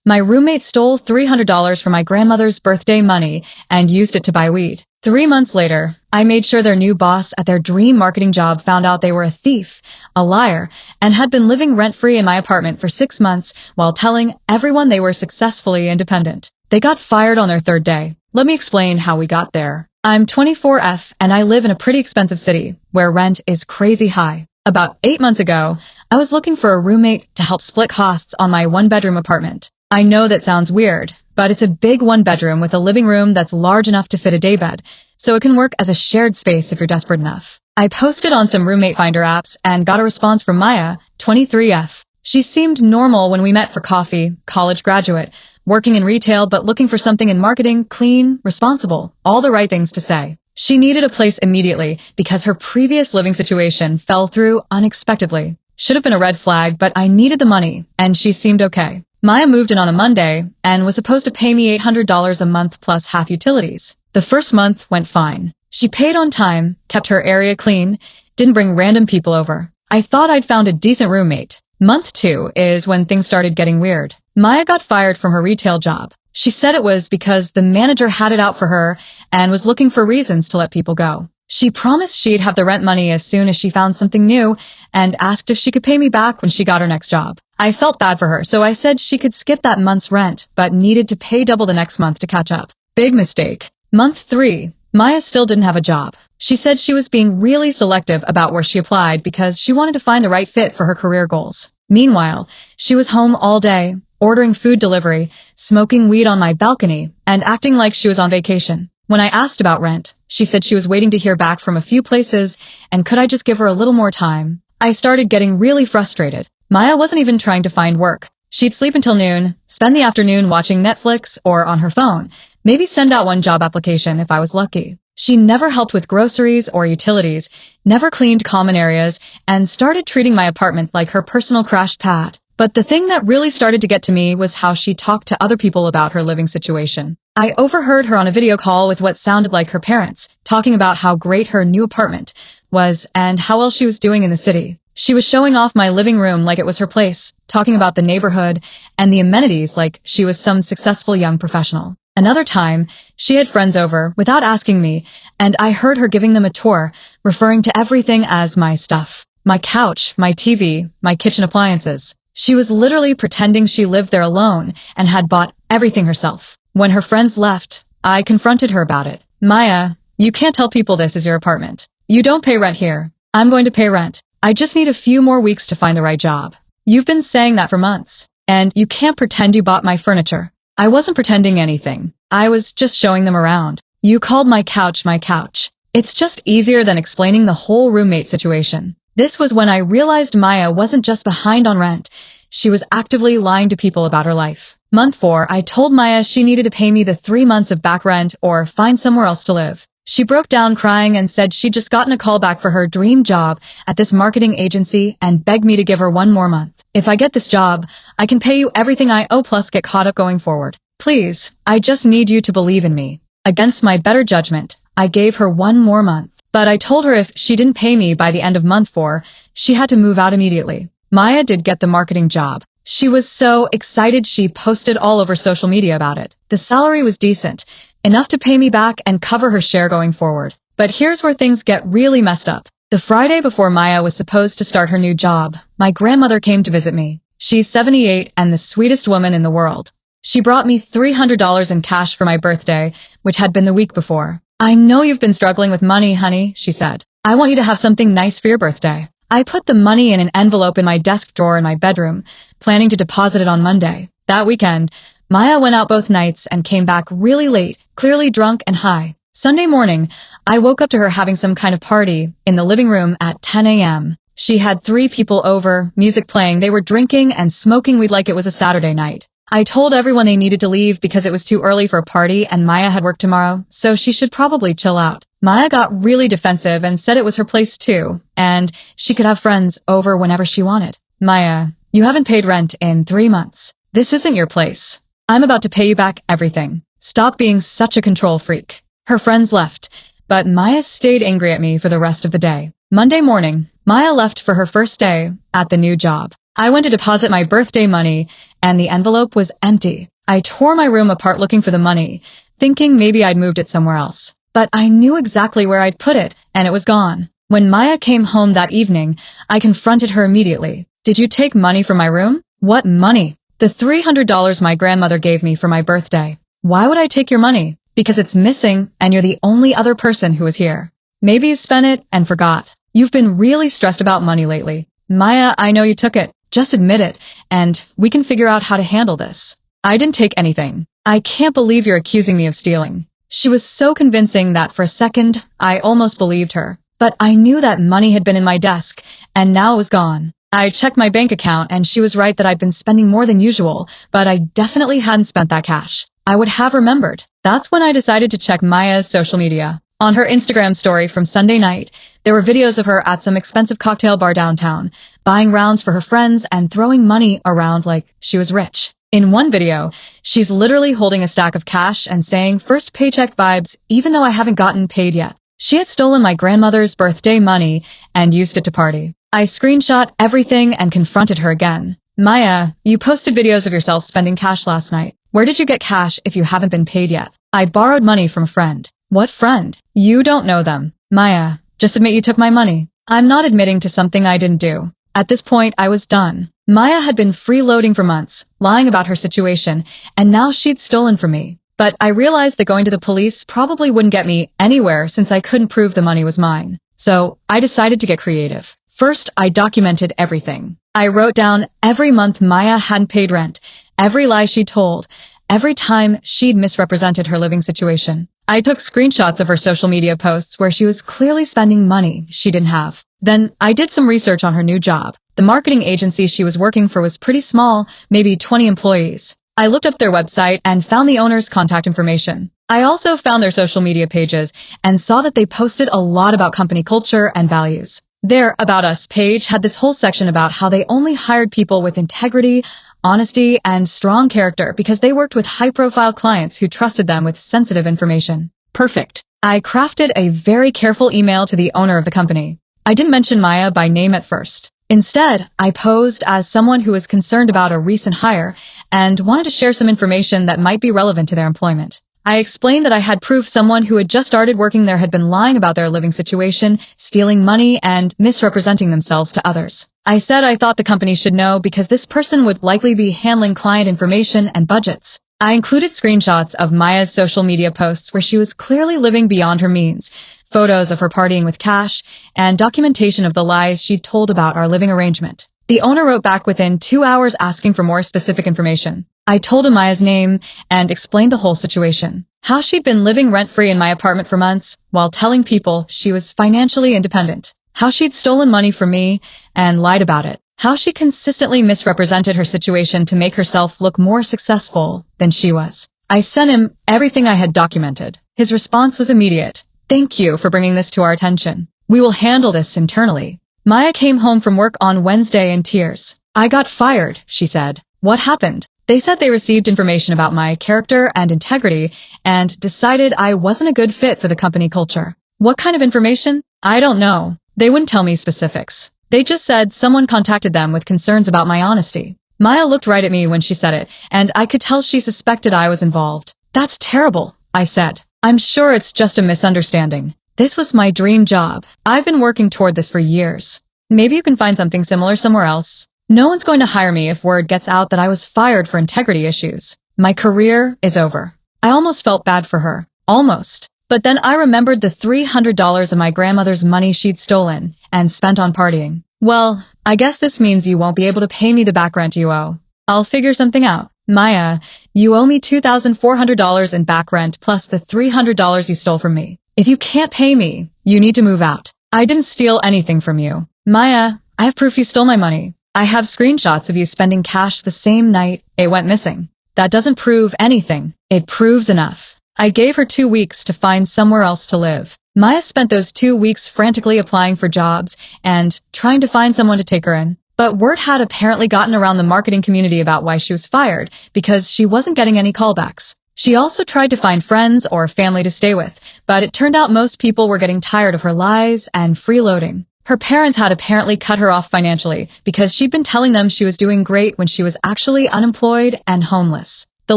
My roommate stole $300 from my grandmother's birthday money and used it to buy weed. 3 months later, I made sure their new boss at their dream marketing job found out they were a thief, a liar, and had been living rent-free in my apartment for 6 months while telling everyone they were successfully independent. They got fired on their 3rd day. Let me explain how we got there. I'm 24F and I live in a pretty expensive city where rent is crazy high. About 8 months ago, I was looking for a roommate to help split costs on my 1-bedroom apartment. I know that sounds weird, but it's a big 1-bedroom with a living room that's large enough to fit a daybed, so it can work as a shared space if you're desperate enough. I posted on some roommate finder apps and got a response from Maya, 23F. She seemed normal when we met for coffee, college graduate, working in retail but looking for something in marketing, clean, responsible, all the right things to say. She needed a place immediately because her previous living situation fell through unexpectedly. Should have been a red flag, but I needed the money, and she seemed okay. Maya moved in on a Monday and was supposed to pay me $800 a month plus half utilities. The first month went fine. She paid on time, kept her area clean, didn't bring random people over. I thought I'd found a decent roommate. Month 2 is when things started getting weird. Maya got fired from her retail job. She said it was because the manager had it out for her and was looking for reasons to let people go. She promised she'd have the rent money as soon as she found something new and asked if she could pay me back when she got her next job. I felt bad for her, so I said she could skip that month's rent, but needed to pay double the next month to catch up. Big mistake. Month 3, Maya still didn't have a job. She said she was being really selective about where she applied because she wanted to find the right fit for her career goals. Meanwhile, she was home all day, ordering food delivery, smoking weed on my balcony, and acting like she was on vacation. When I asked about rent, she said she was waiting to hear back from a few places and could I just give her a little more time. I started getting really frustrated. Maya wasn't even trying to find work. She'd sleep until noon, spend the afternoon watching Netflix or on her phone, maybe send out one job application if I was lucky. She never helped with groceries or utilities, never cleaned common areas, and started treating my apartment like her personal crash pad. But the thing that really started to get to me was how she talked to other people about her living situation. I overheard her on a video call with what sounded like her parents, talking about how great her new apartment was and how well she was doing in the city. She was showing off my living room like it was her place, talking about the neighborhood and the amenities like she was some successful young professional. Another time, she had friends over without asking me, and I heard her giving them a tour, referring to everything as my stuff. My couch, my TV, my kitchen appliances. She was literally pretending she lived there alone and had bought everything herself. When her friends left, I confronted her about it. Maya, you can't tell people this is your apartment. You don't pay rent here. I'm going to pay rent. I just need a few more weeks to find the right job. You've been saying that for months, and you can't pretend you bought my furniture. I wasn't pretending anything. I was just showing them around. You called my couch my couch. It's just easier than explaining the whole roommate situation. This was when I realized Maya wasn't just behind on rent. She was actively lying to people about her life. Month 4, I told Maya she needed to pay me the 3 months of back rent or find somewhere else to live. She broke down crying and said she'd just gotten a call back for her dream job at this marketing agency and begged me to give her 1 more month. If I get this job, I can pay you everything I owe plus get caught up going forward. Please, I just need you to believe in me. Against my better judgment, I gave her 1 more month. But I told her if she didn't pay me by the end of month 4, she had to move out immediately. Maya did get the marketing job. She was so excited she posted all over social media about it. The salary was decent, enough to pay me back and cover her share going forward. But here's where things get really messed up. The Friday before Maya was supposed to start her new job, my grandmother came to visit me. She's 78 and the sweetest woman in the world. She brought me $300 in cash for my birthday, which had been the week before. I know you've been struggling with money, honey, she said. I want you to have something nice for your birthday. I put the money in an envelope in my desk drawer in my bedroom, planning to deposit it on Monday. That weekend, Maya went out both nights and came back really late, clearly drunk and high. Sunday morning, I woke up to her having some kind of party in the living room at 10 a.m. She had 3 people over, music playing, they were drinking and smoking weed like it was a Saturday night. I told everyone they needed to leave because it was too early for a party and Maya had work tomorrow, so she should probably chill out. Maya got really defensive and said it was her place too, and she could have friends over whenever she wanted. Maya, you haven't paid rent in 3 months. This isn't your place. I'm about to pay you back everything. Stop being such a control freak. Her friends left, but Maya stayed angry at me for the rest of the day. Monday morning, Maya left for her first day at the new job. I went to deposit my birthday money, and the envelope was empty. I tore my room apart looking for the money, thinking maybe I'd moved it somewhere else. But I knew exactly where I'd put it, and it was gone. When Maya came home that evening, I confronted her immediately. "Did you take money from my room?" "What money?" "The $300 my grandmother gave me for my birthday." "Why would I take your money?" "Because it's missing, and you're the only other person who was here. Maybe you spent it and forgot. You've been really stressed about money lately." "Maya, I know you took it. Just admit it, and we can figure out how to handle this." "I didn't take anything." "I can't believe you're accusing me of stealing." She was so convincing that for a second, I almost believed her. But I knew that money had been in my desk, and now it was gone. I checked my bank account, and she was right that I'd been spending more than usual, but I definitely hadn't spent that cash. I would have remembered. That's when I decided to check Maya's social media. On her Instagram story from Sunday night, there were videos of her at some expensive cocktail bar downtown, buying rounds for her friends and throwing money around like she was rich. In one video, she's literally holding a stack of cash and saying, "First paycheck vibes, even though I haven't gotten paid yet." She had stolen my grandmother's birthday money and used it to party. I screenshot everything and confronted her again. "Maya, you posted videos of yourself spending cash last night. Where did you get cash if you haven't been paid yet?" "I borrowed money from a friend." "What friend?" "You don't know them." "Maya, just admit you took my money." "I'm not admitting to something I didn't do." At this point, I was done. Maya had been freeloading for months, lying about her situation, and now she'd stolen from me. But I realized that going to the police probably wouldn't get me anywhere since I couldn't prove the money was mine. So I decided to get creative. First, I documented everything. I wrote down every month Maya hadn't paid rent, every lie she told, every time she'd misrepresented her living situation. I took screenshots of her social media posts where she was clearly spending money she didn't have. Then I did some research on her new job. The marketing agency she was working for was pretty small, maybe 20 employees. I looked up their website and found the owner's contact information. I also found their social media pages and saw that they posted a lot about company culture and values. Their About Us page had this whole section about how they only hired people with integrity, honesty, and strong character because they worked with high-profile clients who trusted them with sensitive information. Perfect. I crafted a very careful email to the owner of the company. I didn't mention Maya by name at first. Instead, I posed as someone who was concerned about a recent hire and wanted to share some information that might be relevant to their employment. I explained that I had proof someone who had just started working there had been lying about their living situation, stealing money, and misrepresenting themselves to others. I said I thought the company should know because this person would likely be handling client information and budgets. I included screenshots of Maya's social media posts where she was clearly living beyond her means, photos of her partying with cash, and documentation of the lies she'd told about our living arrangement. The owner wrote back within 2 hours asking for more specific information. I told him Maya's name and explained the whole situation. How she'd been living rent-free in my apartment for months while telling people she was financially independent. How she'd stolen money from me and lied about it. How she consistently misrepresented her situation to make herself look more successful than she was. I sent him everything I had documented. His response was immediate. "Thank you for bringing this to our attention. We will handle this internally." Maya came home from work on Wednesday in tears. "I got fired," she said. "What happened?" "They said they received information about my character and integrity and decided I wasn't a good fit for the company culture." "What kind of information?" "I don't know. They wouldn't tell me specifics. They just said someone contacted them with concerns about my honesty." Maya looked right at me when she said it, and I could tell she suspected I was involved. "That's terrible," I said. "I'm sure it's just a misunderstanding. This was my dream job. I've been working toward this for years. Maybe you can find something similar somewhere else. No one's going to hire me if word gets out that I was fired for integrity issues. My career is over." I almost felt bad for her. Almost. But then I remembered the $300 of my grandmother's money she'd stolen and spent on partying. "Well, I guess this means you won't be able to pay me the back rent you owe. I'll figure something out. Maya, you owe me $2,400 in back rent plus the $300 you stole from me. If you can't pay me, you need to move out. I didn't steal anything from you. Maya, I have proof you stole my money. I have screenshots of you spending cash the same night it went missing. That doesn't prove anything. It proves enough." I gave her 2 weeks to find somewhere else to live. Maya spent those 2 weeks frantically applying for jobs and trying to find someone to take her in. But word had apparently gotten around the marketing community about why she was fired because she wasn't getting any callbacks. She also tried to find friends or family to stay with, but it turned out most people were getting tired of her lies and freeloading. Her parents had apparently cut her off financially because she'd been telling them she was doing great when she was actually unemployed and homeless. The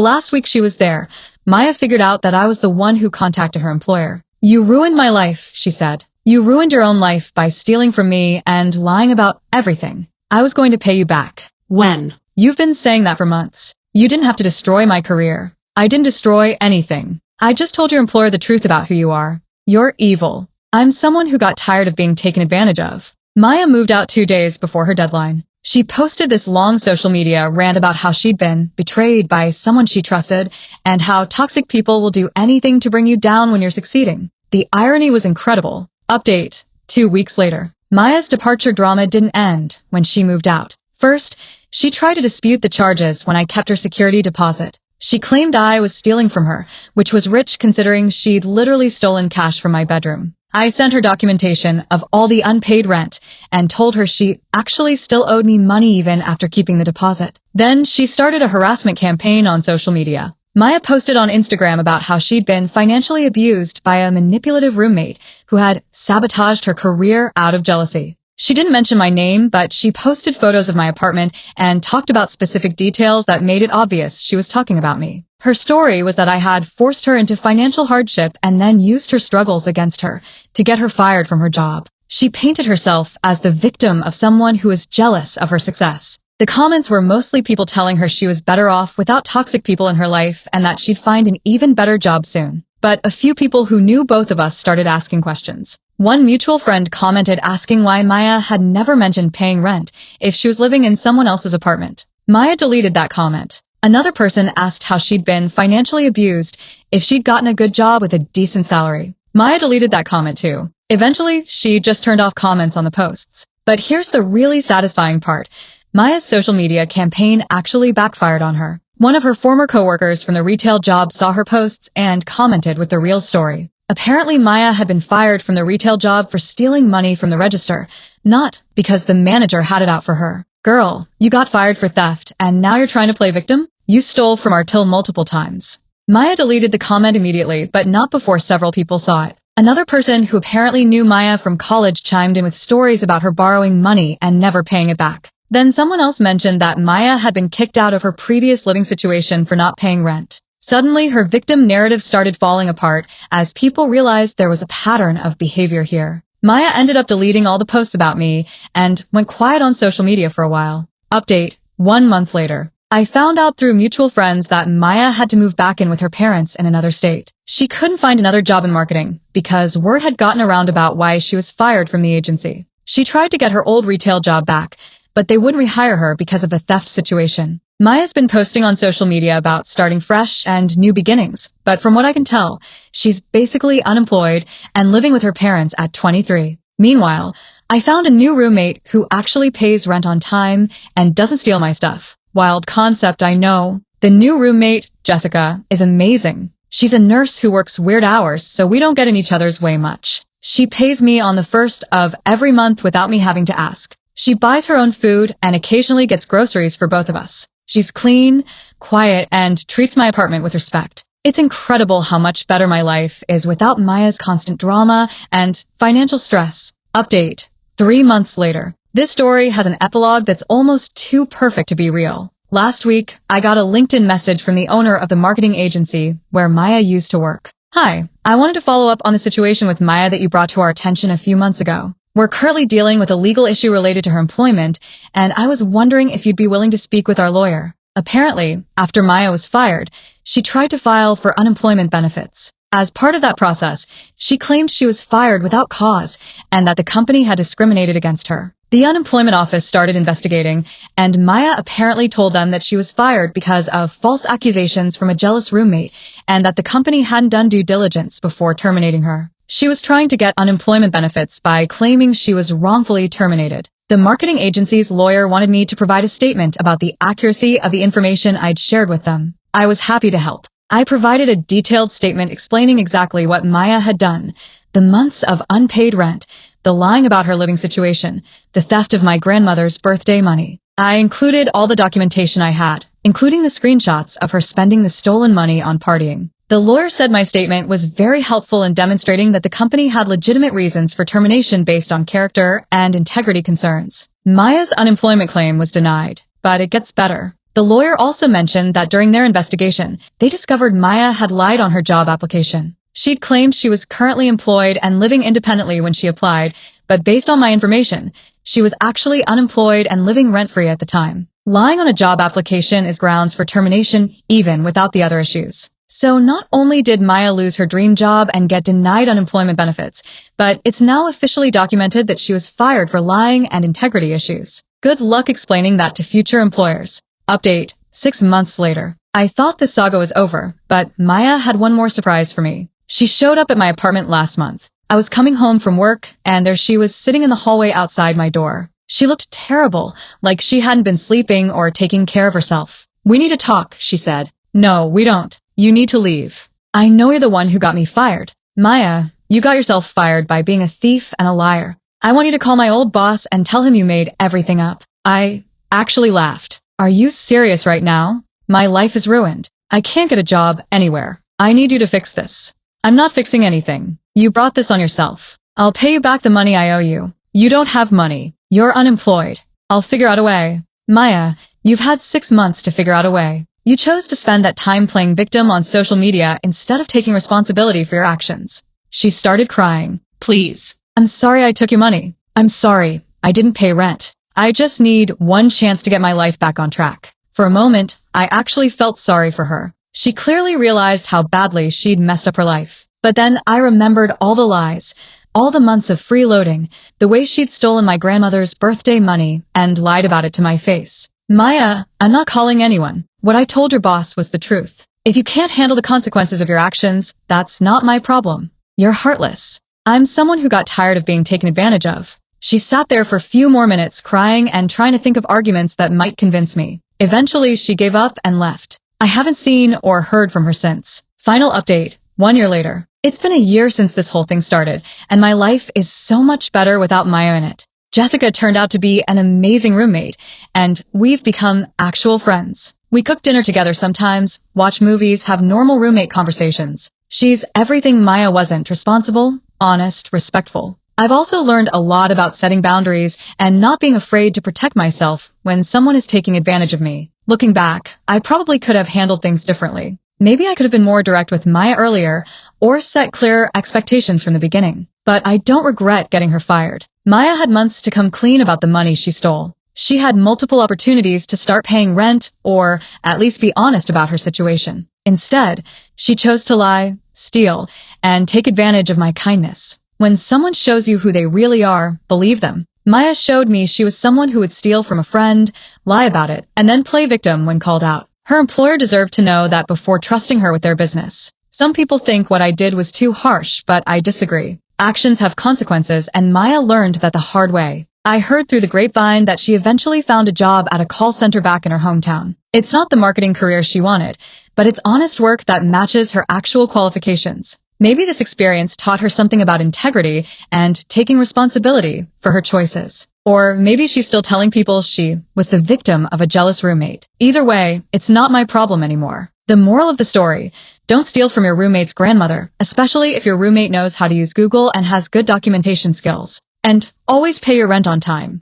last week she was there, Maya figured out that I was the one who contacted her employer. "You ruined my life," she said. "You ruined your own life by stealing from me and lying about everything. I was going to pay you back." When? "You've been saying that for months. You didn't have to destroy my career." "I didn't destroy anything. I just told your employer the truth about who you are. You're evil." "I'm someone who got tired of being taken advantage of." Maya moved out 2 days before her deadline. She posted this long social media rant about how she'd been betrayed by someone she trusted and how toxic people will do anything to bring you down when you're succeeding. The irony was incredible. Update: 2 weeks later. Maya's departure drama didn't end when she moved out. First, she tried to dispute the charges when I kept her security deposit. She claimed I was stealing from her, which was rich considering she'd literally stolen cash from my bedroom. I sent her documentation of all the unpaid rent and told her she actually still owed me money even after keeping the deposit. Then she started a harassment campaign on social media. Maya posted on Instagram about how she'd been financially abused by a manipulative roommate who had sabotaged her career out of jealousy. She didn't mention my name, but she posted photos of my apartment and talked about specific details that made it obvious she was talking about me. Her story was that I had forced her into financial hardship and then used her struggles against her to get her fired from her job. She painted herself as the victim of someone who was jealous of her success. The comments were mostly people telling her she was better off without toxic people in her life and that she'd find an even better job soon. But a few people who knew both of us started asking questions. One mutual friend commented asking why Maya had never mentioned paying rent if she was living in someone else's apartment. Maya deleted that comment. Another person asked how she'd been financially abused if she'd gotten a good job with a decent salary. Maya deleted that comment too. Eventually, she just turned off comments on the posts. But here's the really satisfying part. Maya's social media campaign actually backfired on her. One of her former coworkers from the retail job saw her posts and commented with the real story. Apparently, Maya had been fired from the retail job for stealing money from the register, not because the manager had it out for her. "Girl, you got fired for theft, and now you're trying to play victim? You stole from our till multiple times." Maya deleted the comment immediately, but not before several people saw it. Another person who apparently knew Maya from college chimed in with stories about her borrowing money and never paying it back. Then someone else mentioned that Maya had been kicked out of her previous living situation for not paying rent. Suddenly, her victim narrative started falling apart as people realized there was a pattern of behavior here. Maya ended up deleting all the posts about me and went quiet on social media for a while. Update: 1 month later. I found out through mutual friends that Maya had to move back in with her parents in another state. She couldn't find another job in marketing because word had gotten around about why she was fired from the agency. She tried to get her old retail job back, but they wouldn't rehire her because of a theft situation. Maya's been posting on social media about starting fresh and new beginnings, but from what I can tell, she's basically unemployed and living with her parents at 23. Meanwhile, I found a new roommate who actually pays rent on time and doesn't steal my stuff. Wild concept, I know. The new roommate, Jessica, is amazing. She's a nurse who works weird hours, so we don't get in each other's way much. She pays me on the 1st of every month without me having to ask. She buys her own food and occasionally gets groceries for both of us. She's clean, quiet, and treats my apartment with respect. It's incredible how much better my life is without Maya's constant drama and financial stress. Update: 3 months later. This story has an epilogue that's almost too perfect to be real. Last week, I got a LinkedIn message from the owner of the marketing agency where Maya used to work. "Hi, I wanted to follow up on the situation with Maya that you brought to our attention a few months ago. We're currently dealing with a legal issue related to her employment, and I was wondering if you'd be willing to speak with our lawyer." Apparently, after Maya was fired, she tried to file for unemployment benefits. As part of that process, she claimed she was fired without cause and that the company had discriminated against her. The unemployment office started investigating, and Maya apparently told them that she was fired because of false accusations from a jealous roommate and that the company hadn't done due diligence before terminating her. She was trying to get unemployment benefits by claiming she was wrongfully terminated. The marketing agency's lawyer wanted me to provide a statement about the accuracy of the information I'd shared with them. I was happy to help. I provided a detailed statement explaining exactly what Maya had done: the months of unpaid rent, the lying about her living situation, the theft of my grandmother's birthday money. I included all the documentation I had, including the screenshots of her spending the stolen money on partying. The lawyer said my statement was very helpful in demonstrating that the company had legitimate reasons for termination based on character and integrity concerns. Maya's unemployment claim was denied, but it gets better. The lawyer also mentioned that during their investigation, they discovered Maya had lied on her job application. She'd claimed she was currently employed and living independently when she applied, but based on my information, she was actually unemployed and living rent-free at the time. Lying on a job application is grounds for termination even without the other issues. So not only did Maya lose her dream job and get denied unemployment benefits, but it's now officially documented that she was fired for lying and integrity issues. Good luck explaining that to future employers. Update: 6 months later. I thought this saga was over, but Maya had one more surprise for me. She showed up at my apartment last month. I was coming home from work, and there she was sitting in the hallway outside my door. She looked terrible, like she hadn't been sleeping or taking care of herself. "We need to talk," she said. "No, we don't. You need to leave. I know you're the one who got me fired." "Maya, you got yourself fired by being a thief and a liar. I want you to call my old boss and tell him you made everything up." I actually laughed. "Are you serious right now? My life is ruined. I can't get a job anywhere. I need you to fix this." "I'm not fixing anything. You brought this on yourself. I'll pay you back the money I owe you." "You don't have money. You're unemployed. I'll figure out a way." "Maya, you've had 6 months to figure out a way. You chose to spend that time playing victim on social media instead of taking responsibility for your actions." She started crying. "Please. I'm sorry I took your money. I'm sorry. I didn't pay rent. I just need one chance to get my life back on track." For a moment, I actually felt sorry for her. She clearly realized how badly she'd messed up her life. But then I remembered all the lies, all the months of freeloading, the way she'd stolen my grandmother's birthday money and lied about it to my face. "Maya, I'm not calling anyone. What I told your boss was the truth. If you can't handle the consequences of your actions, that's not my problem. You're heartless. I'm someone who got tired of being taken advantage of." She sat there for a few more minutes crying and trying to think of arguments that might convince me. Eventually, she gave up and left. I haven't seen or heard from her since. Final update: 1 year later. It's been a year since this whole thing started, and my life is so much better without Maya in it. Jessica turned out to be an amazing roommate, and we've become actual friends. We cook dinner together sometimes, watch movies, have normal roommate conversations. She's everything Maya wasn't: responsible, honest, respectful. I've also learned a lot about setting boundaries and not being afraid to protect myself when someone is taking advantage of me. Looking back, I probably could have handled things differently. Maybe I could have been more direct with Maya earlier or set clearer expectations from the beginning. But I don't regret getting her fired. Maya had months to come clean about the money she stole. She had multiple opportunities to start paying rent or at least be honest about her situation. Instead, she chose to lie, steal, and take advantage of my kindness. When someone shows you who they really are, believe them. Maya showed me she was someone who would steal from a friend, lie about it, and then play victim when called out. Her employer deserved to know that before trusting her with their business. Some people think what I did was too harsh, but I disagree. Actions have consequences, and Maya learned that the hard way. I heard through the grapevine that she eventually found a job at a call center back in her hometown. It's not the marketing career she wanted, but it's honest work that matches her actual qualifications. Maybe this experience taught her something about integrity and taking responsibility for her choices. Or maybe she's still telling people she was the victim of a jealous roommate. Either way, it's not my problem anymore. The moral of the story: don't steal from your roommate's grandmother, especially if your roommate knows how to use Google and has good documentation skills. And always pay your rent on time.